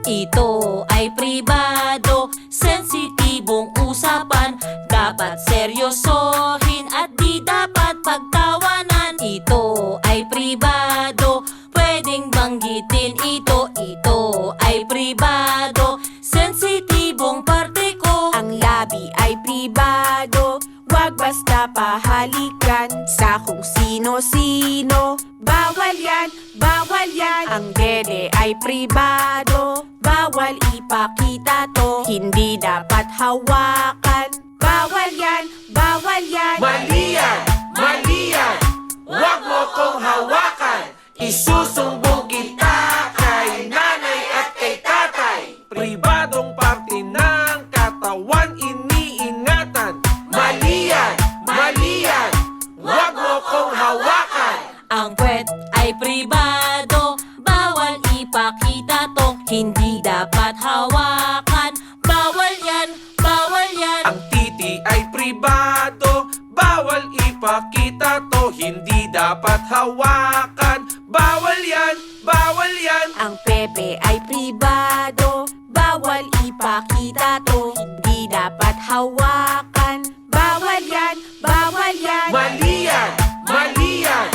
Ito ay pribado, sensitibong usapan. Dapat seryosohin at di dapat pagtawanan. Ito ay pribado, pwedeng banggitin ito. Ito ay pribado, sensitibong parte ko. Ang labi ay pribado, wag basta pahalikan sa kung sino-sino. Bawal yan, bawal yan. Ang dede ay pribado, bawal ipakita to. Hindi dapat hawakan. Bawal yan, bawal yan. Mali yan, mali yan. Huwag mo kong hawakan. Isusumbong kita kay nanay at kay tatay. Pribadong parte ng katawan iniingatan. Mali yan, mali yan. Huwag mo kong hawakan. Ang puwet ay pribado, bawal ipakita to. Hindi dapat hawakan. Bawal yan, bawal yan. Ang titi ay pribado, bawal ipakita to. Hindi dapat hawakan. Bawal yan, bawal yan. Ang pepe ay pribado, bawal ipakita to. Hindi dapat hawakan. Bawal yan, bawal yan. Mali yan, mali yan.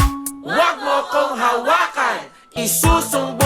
Huwag mo kong hawakan. Isusumbong